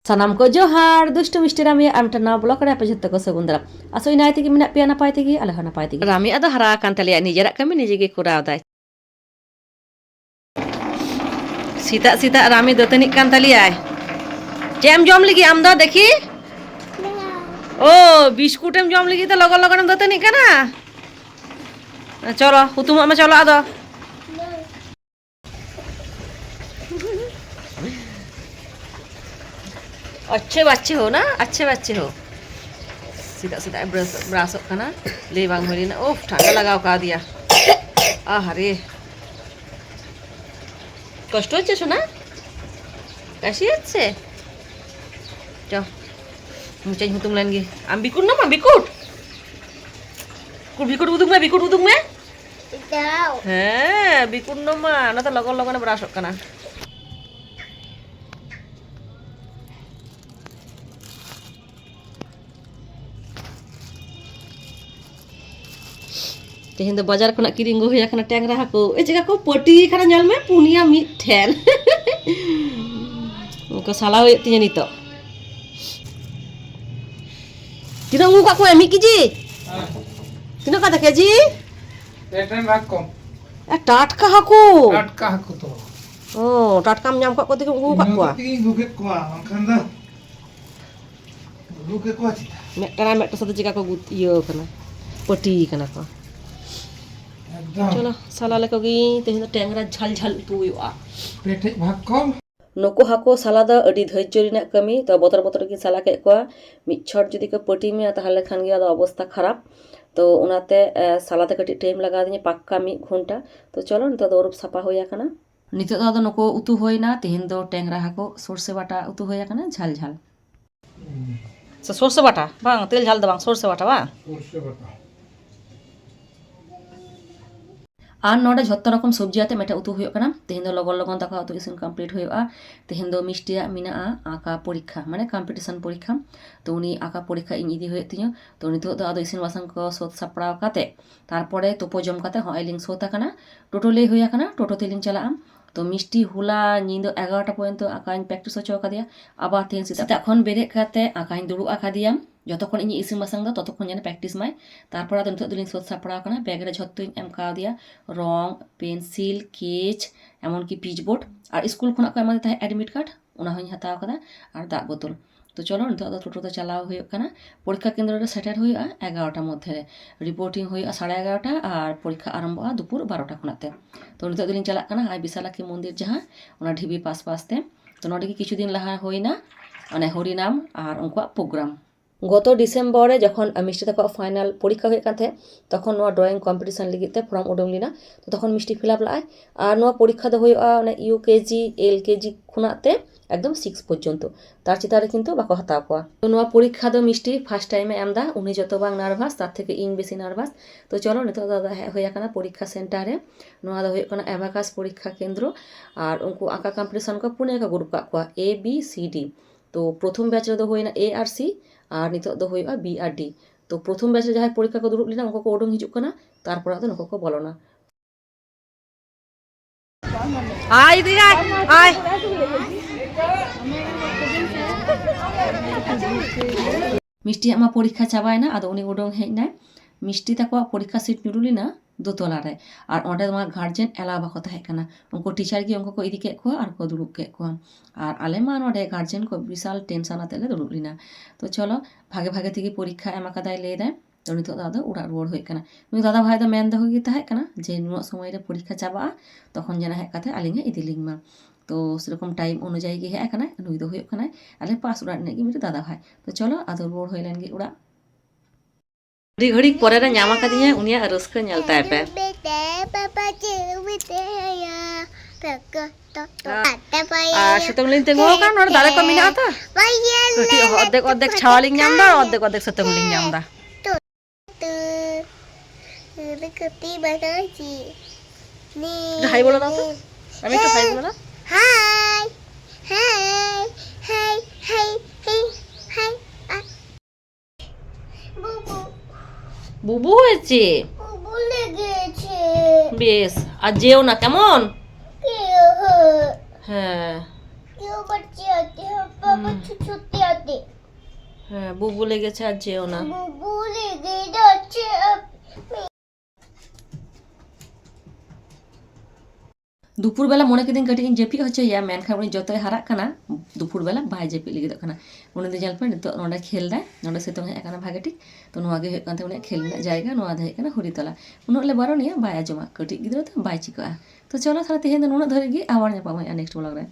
Sanam ko johar dustu misti Rami am tana blok re apa jetta ko segundra aso inai tigi minak pia napai tigi ala napai tigi Rami ado harakan taliak ni jarak kami ni jigi kurau dai sita Rami dotenik kan taliai jam jom lagi am do dekhi oh biskut em jom lagi to logon logon am dotenik kana cholo hutum ama cholo ado अच्छे बच्चे हो ना अच्छे बच्चे हो सीधा सीधा brass करना ले बांग मेरी ना ओह ठंडा लगाओ का दिया अरे कष्ट हो सुना कैसी अच्छे जाओ मुझे हुतुम लेंगे हम बिकुट ना मैं बिकुट बिकुट उदुम में हाँ बिकुट ना मा ना तो लगन लगन ब्रास करना तेहन बाजार खुना किरिंग हो या टेंगरा हाको ए जगह को पटी खाना जल में पुनिया मिट ठेन उनको साला हो तिया नितो तिनो उ का को एमी कीजी तिनो का केजी एटन भाग कम ए टाटका हाको तो ओ टाटका हम नाम को तिको उ का को गुके को अंखंदा गुके को चिता मेटा साथे जगह को इयो कना पटी कना को चलो साला लेको गी तेहन टेंगरा झल झल तु हुआ पेटे भाग कम नुको हाको साला दा अडी धैर्य रिना कमी तो बोतर बोतर की साला के को मिट छट जदी को पटी में ताहले खान गया अवस्था खराब तो उनाते साला ते कटी टाइम लगा दिए पक्का 1 घंटा तो चलो नितो दो रूप सापा होया कना नितो दा नुको उतु होइना तेहन दो टेंगरा हाको सरसे बाटा उतु होया कना झल झल सरसे बाटा बांग तेल झल द बांग सरसे बाटा बा सरसे बाटा और नोडे झत्तो रकम सब्जी आते मेटा उतु हुयो कना तेहन दो लगन लगन दाका उतु इसिन कंप्लीट हुयोआ तेहन दो मिष्टिया मिना आका परीक्षा माने कम्पिटिशन परीक्षा तो उनी आका परीक्षा इन इदी हुयो तियो तो नितो दो आदो इसिन वासन को सोत सापड़ाव काते तारपरे तुपो जम काते हॉइलिंग सोता कना टोटोले हुया कना टोटो तेलिन चला तो मिष्टि हुला नींदो 11टा पर्यन्त आकाइन प्रैक्टिस होचो कादिया आबार तेहन सीता खन बेरे काते आकाइन दुरु आकादिया যতক্ষণ ইনি ইসিন বাসাং দাও ততক্ষণ যেন প্র্যাকটিস মাই তারপর আদম তো দিন সোত সাপড়া কানা ব্যাগরে ঝত্তই এম কা দিয়া রং পেন্সিল কেচ এমনকি পিচবোর্ড আর স্কুল খনা কো আমাদের তাই অ্যাডমিট কার্ড ওনা হই হাতাও কাদা আর দাগ বোতল তো চলো নিতো दा টোটো চালাও হই কানা পরীক্ষা কেন্দ্রটা সেটার হইয়া 11টা মধ্যে রিপোর্টিং হইয়া 11:30 আর পরীক্ষা আরম্ভ হয় দুপুর 12টা খনাতে তো নিতো দিন চালা কানা আই বিশালাক্ষী মন্দির যাহা ওনা ঢিবি পাস পাসতে তো নডে কি কিছুদিন লাহা হইনা মানে হরিনাম আর উনকো প্রোগ্রাম গত ডিসেম্বরে যখন মিষ্টি তাকে ফাইনাল পরীক্ষা হয়ে কাতে তখন নোয়া ড্রয়িং কম্পিটিশন লিগিতে ফর্ম উডুম লিনা তো তখন মিষ্টি ফিল আপ লাই আর নোয়া পরীক্ষা দো হইয়া মানে ইউকেজি এলকেজি খুনাতে একদম 6 পর্যন্ত তার চিতারে কিন্তু বাকো হাতা কোয়া তো নোয়া পরীক্ষা দো মিষ্টি ফার্স্ট টাইমে আমদা উনি যত বাং নার্ভাস তার থেকে ইং বেশি নার্ভাস তো চলো নিতো দাদা হইয়া কানা পরীক্ষা সেন্টারে নোয়া দো হইয়া কানা অ্যাবাকাস পরীক্ষা কেন্দ্র আর উনকু আঁকা কম্পিটিশন को पुणे का ग्रुप का कोआ ए बी सी डी तो प्रथम बैच रे दो होइना ए आर सी और नितो दो होइबा बी आर डी तो प्रथम बैच जहाँ परीक्षा को दुरुब लिना उनको को ओडम हिजुक कना तारपर आदो नको को बोलो ना आय दिया आय मिष्टि आमा परीक्षा चाबाय ना आदो उनी ओडम हेज ना मिष्टि ताको परीक्षा सीट नुरुली ना दोतला रे और ओंडे मा गार्जियन एला बाको ताहे कना उनको टीचर की उनको को इदी के को और को दुरुब के को और आले मा नोडे गार्जियन को विशाल टेंशन आतेले दुरुब लिना तो चलो भागे भागे थी परीक्षा एमा कदाय ले दे तो नितो दादा उड़ा रुवाड़ होय कना उनी दादा भाई दा मेन दो होगी ताहे कना जे नुवा समय रे परीक्षा चाबा तखन जेना हे काते आलिंगे इदिलिंग मा तो सेरकम टाइम अनुयायी गे हे कना नुई दो होय कना आले पास उड़ा ने गी मेरे दादा भाई तो चलो आदो रुवाड़ होय लेन गे उड़ा घड़ी घड़ी परे रे ᱧᱟᱢ ᱟᱠᱟᱫᱤᱧᱟ ᱩᱱᱤᱭᱟᱜ ᱨᱟᱹᱥᱠᱟᱹ ᱧᱮᱞ ᱛᱟᱭ ᱯᱮ আর ᱥᱤᱛᱩᱝ ᱞᱤᱧ ᱛᱮᱸᱜᱚ ᱟᱠᱟᱱ ᱱᱚᱰᱮ ᱫᱟᱨᱮ ᱠᱚ ᱢᱮᱱᱟᱜᱼᱟ ᱛᱚ ᱠᱟᱹᱴᱤᱡ ᱚᱫᱽᱫᱮᱠ ᱪᱷᱟᱣᱟ ᱞᱤᱧ ᱧᱟᱢ ᱮᱫᱟ ᱚᱫᱽᱫᱮᱠ ᱥᱤᱛᱩᱝ ᱞᱤᱧ ᱧᱟᱢ ᱮᱫᱟ হাই বলে দাও তো আমি একটু হাই বলে দাও high high high high high high বুবু হয়েছে বেশ আর যেও না কেমন হ্যাঁ বাবা ছুটি আছে হ্যাঁ বুবু লেগেছে আর যেও না বলে দিয়ে যাচ্ছে দুপুরবেলা ᱢᱚᱱᱮ ᱠᱤᱫᱟᱹᱧ ᱠᱟᱹᱴᱤᱡ ᱤᱧ ᱡᱟᱹᱯᱤᱫ ᱦᱚᱪᱚᱭᱮᱭᱟ ᱢᱮᱱᱠᱷᱟᱱ ᱩᱱᱤ ᱡᱚᱛᱚᱭ ᱦᱟᱨᱟᱜ ᱠᱟᱱᱟ ᱫᱩᱯᱩᱨᱵᱮᱞᱟ ᱵᱟᱭ ᱡᱟᱹᱯᱤᱫ ᱞᱟᱹᱜᱤᱫᱚᱜ ᱠᱟᱱᱟ ᱩᱱᱤ ᱫᱚ ᱧᱮᱞ ᱯᱮ ᱱᱤᱛᱚᱜ ᱱᱚᱰᱮ ᱠᱷᱮᱞ ᱫᱟᱭ ᱱᱚᱰᱮ ᱥᱤᱛᱩᱝ ᱦᱮᱡ ᱟᱠᱟᱱᱟ ᱵᱷᱟᱜᱮ ᱴᱷᱤᱠ ᱛᱚ ᱱᱚᱣᱟ ᱜᱮ ᱦᱩᱭᱩᱜ ᱠᱟᱱ ᱛᱟᱭᱟ ᱩᱱᱤᱭᱟᱜ ᱠᱷᱮᱞ ᱨᱮᱱᱟᱜ ᱡᱟᱭᱜᱟ ᱱᱚᱣᱟ ᱫᱚ ᱦᱩᱭᱩᱜ ᱠᱟᱱᱟ ᱦᱩᱲᱤᱛᱚᱞᱟ ᱩᱱᱟᱹᱜ ᱞᱮ ᱵᱟᱨᱚᱱᱮᱭᱟ ᱵᱟᱭ ᱟᱸᱡᱚᱢᱟ ᱠᱟᱹᱴᱤᱡ ᱜᱤᱫᱽᱨᱟᱹ ᱫᱚ ᱵᱟᱭ ᱪᱤᱠᱟᱹᱜᱼᱟ ᱛᱚ ᱪᱚᱞᱚ ᱛᱟᱦᱞᱮ ᱛᱮᱦᱮᱧ ᱫᱚ ᱱᱩᱱᱟᱹᱜ ᱫᱷᱟᱹᱨᱤᱡ ᱜᱮ ᱟᱵᱟᱨ ᱧᱟᱯᱟᱢ ᱦᱩᱭᱩᱜᱼᱟ ᱱᱮᱠᱥᱴ ᱵᱞᱚᱜ ᱨᱮ